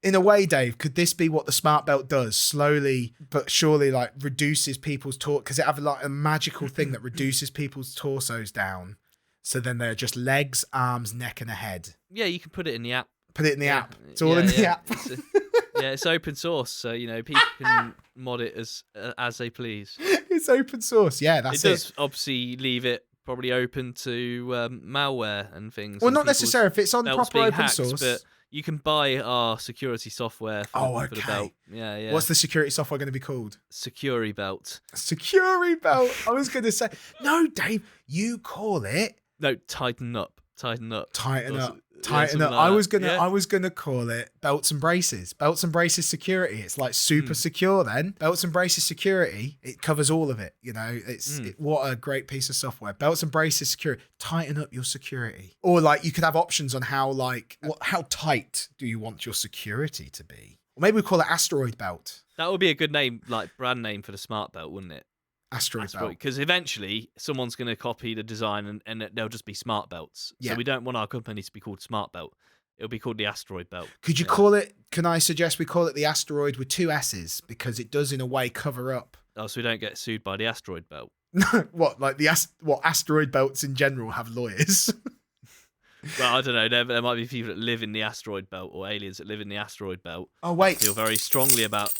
[SPEAKER 2] In a way, Dave, could this be what the smart belt does? Slowly but surely, like reduces people's because it have like a magical thing that reduces people's torsos down. So then they're just legs, arms, neck, and a head.
[SPEAKER 3] Yeah, you can put it in the app.
[SPEAKER 2] Put it in the app. It's all in the app.
[SPEAKER 3] It's open source, so people can mod it as they please.
[SPEAKER 2] It's open source. Yeah, that's it.
[SPEAKER 3] It does obviously leave it probably open to malware and things.
[SPEAKER 2] Well,
[SPEAKER 3] and
[SPEAKER 2] not necessarily if it's on proper open
[SPEAKER 3] hacked,
[SPEAKER 2] source.
[SPEAKER 3] But you can buy our security software for the belt. Yeah.
[SPEAKER 2] What's the security software going to be called?
[SPEAKER 3] Security Belt.
[SPEAKER 2] Security Belt. I was going to say, no, Dave, you call it.
[SPEAKER 3] No, Tighten Up. Tighten Up.
[SPEAKER 2] Tighten Up.
[SPEAKER 3] Like
[SPEAKER 2] I was gonna call it Belts and Braces. Belts and Braces Security. It's like super secure then. Belts and Braces Security, it covers all of it. What a great piece of software. Belts and Braces Security. Tighten up your security. Or like you could have options on how tight do you want your security to be? Or maybe we call it Asteroid Belt.
[SPEAKER 3] That would be a good name, like brand name for the smart belt, wouldn't it?
[SPEAKER 2] Asteroid Belt.
[SPEAKER 3] Because eventually someone's going to copy the design and they'll just be smart belts.
[SPEAKER 2] Yeah.
[SPEAKER 3] So we don't want our company to be called Smart Belt. It'll be called the Asteroid Belt.
[SPEAKER 2] Could you call it, can I suggest we call it the Asteroid with 2 S's? Because it does in a way cover up.
[SPEAKER 3] Oh, so we don't get sued by the Asteroid Belt.
[SPEAKER 2] What, like asteroid belts in general have lawyers?
[SPEAKER 3] Well, I don't know. There might be people that live in the Asteroid Belt or aliens that live in the Asteroid Belt.
[SPEAKER 2] Oh, wait.
[SPEAKER 3] Feel very strongly about...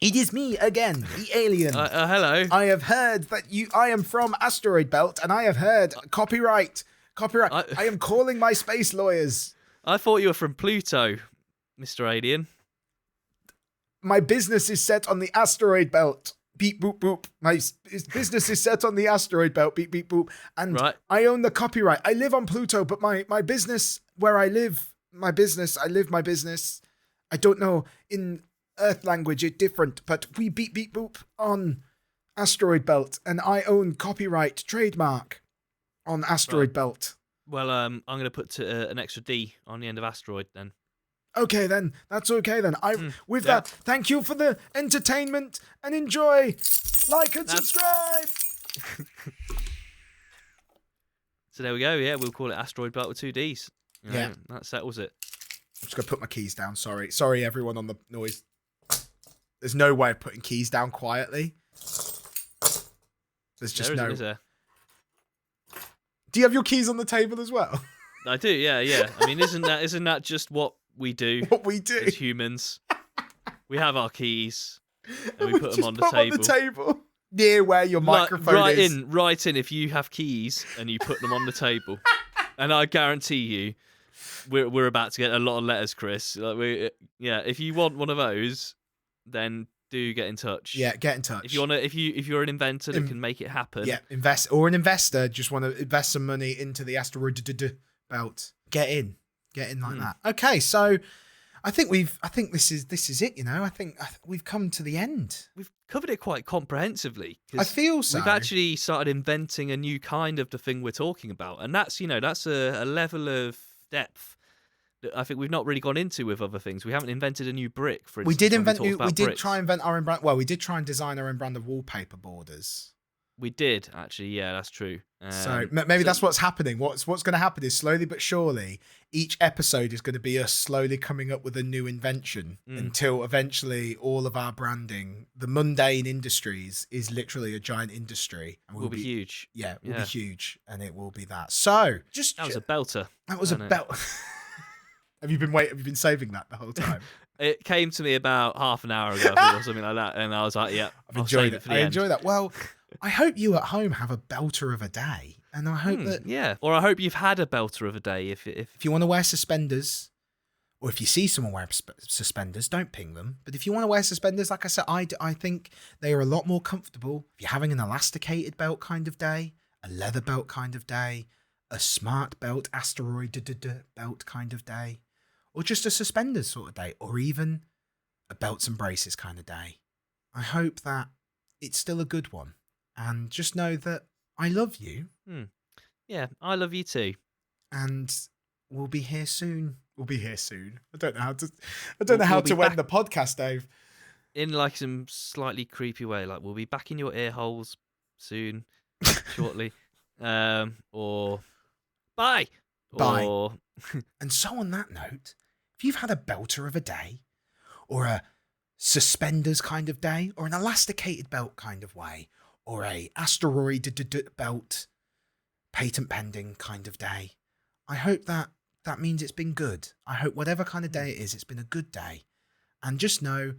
[SPEAKER 2] It is me again, the alien.
[SPEAKER 3] Hello.
[SPEAKER 2] I have heard that I am from Asteroid Belt, and I have heard copyright. I am calling my space lawyers.
[SPEAKER 3] I thought you were from Pluto, Mr. Alien.
[SPEAKER 2] My business is set on the asteroid belt. Beep, boop, boop. My business is set on the asteroid belt. Beep, beep, boop. And I own the copyright. I live on Pluto, but my business, where I live, my business, I live my business. I don't know, in Earth language, it's different, but we beep, beep, boop on asteroid belt, and I own copyright trademark on asteroid belt.
[SPEAKER 3] Well, I'm going to put an extra D on the end of asteroid then.
[SPEAKER 2] Okay, then. That's okay, then. With that, thank you for the entertainment and enjoy. Like and subscribe.
[SPEAKER 3] So there we go. Yeah, we'll call it asteroid belt with 2 Ds. Yeah. That settles it.
[SPEAKER 2] I'm just going to put my keys down. Sorry, everyone on the noise. There's no way of putting keys down quietly. There's just no... Do you have your keys on the table as well?
[SPEAKER 3] I do, yeah. I mean, isn't that just what we do?
[SPEAKER 2] What we do
[SPEAKER 3] as humans. We have our keys and we put them on the
[SPEAKER 2] table. Near where your microphone is.
[SPEAKER 3] Right in if you have keys and you put them on the table. And I guarantee you we're about to get a lot of letters, Chris. If you want one of those, then do get in touch.
[SPEAKER 2] Yeah, get in touch.
[SPEAKER 3] If you're an inventor that can make it happen.
[SPEAKER 2] Yeah, invest, or an investor just want to invest some money into the asteroid belt. Get in like that. Okay, so I think this is it. I think we've come to the end.
[SPEAKER 3] We've covered it quite comprehensively.
[SPEAKER 2] I feel so.
[SPEAKER 3] We've actually started inventing a new kind of the thing we're talking about, and that's a level of depth that I think we've not really gone into with other things. We haven't invented a new brick, for instance.
[SPEAKER 2] We did try and invent our own brand. Well, we did try and design our own brand of wallpaper borders.
[SPEAKER 3] We did, actually. Yeah, that's true.
[SPEAKER 2] So maybe that's what's happening. What's going to happen is slowly but surely, each episode is going to be us slowly coming up with a new invention until eventually all of our branding, the mundane industries, is literally a giant industry. And
[SPEAKER 3] will be huge.
[SPEAKER 2] Yeah, will be huge. And it will be that. So,
[SPEAKER 3] that was a belter.
[SPEAKER 2] That was a belt. Have you been saving that the whole time?
[SPEAKER 3] It came to me about half an hour ago or something like that. And I was like, yeah,
[SPEAKER 2] I've enjoyed it. I enjoy that. Well, I hope you at home have a belter of a day, and I hope that
[SPEAKER 3] or I hope you've had a belter of a day. If
[SPEAKER 2] you want to wear suspenders, or if you see someone wear suspenders, don't ping them. But if you want to wear suspenders, like I said, I think they are a lot more comfortable. If you're having an elasticated belt kind of day, a leather belt kind of day, a smart belt asteroid belt kind of day, or just a suspenders sort of day, or even a belts and braces kind of day, I hope that it's still a good one. And just know that I love you.
[SPEAKER 3] Yeah, I love you too.
[SPEAKER 2] And we'll be here soon. I don't know how to end the podcast, Dave.
[SPEAKER 3] In like some slightly creepy way. Like, we'll be back in your ear holes soon, shortly. Or bye.
[SPEAKER 2] Bye.
[SPEAKER 3] Or...
[SPEAKER 2] And so on that note, if you've had a belter of a day, or a suspenders kind of day, or an elasticated belt kind of way, or a asteroid belt patent pending kind of day, I hope that means it's been good. I hope whatever kind of day it is, it's been a good day. And just know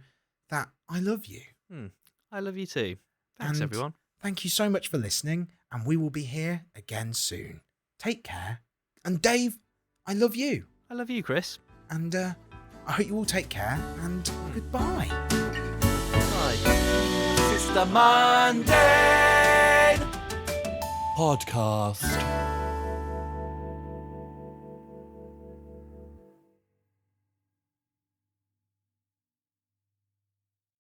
[SPEAKER 2] that I love you.
[SPEAKER 3] I love you too. Thanks, everyone.
[SPEAKER 2] Thank you so much for listening, and we will be here again soon. Take care. And Dave, I love you.
[SPEAKER 3] I love you, Chris.
[SPEAKER 2] And I hope you all take care, and goodbye.
[SPEAKER 3] Bye.
[SPEAKER 1] It's the Mundane Podcast.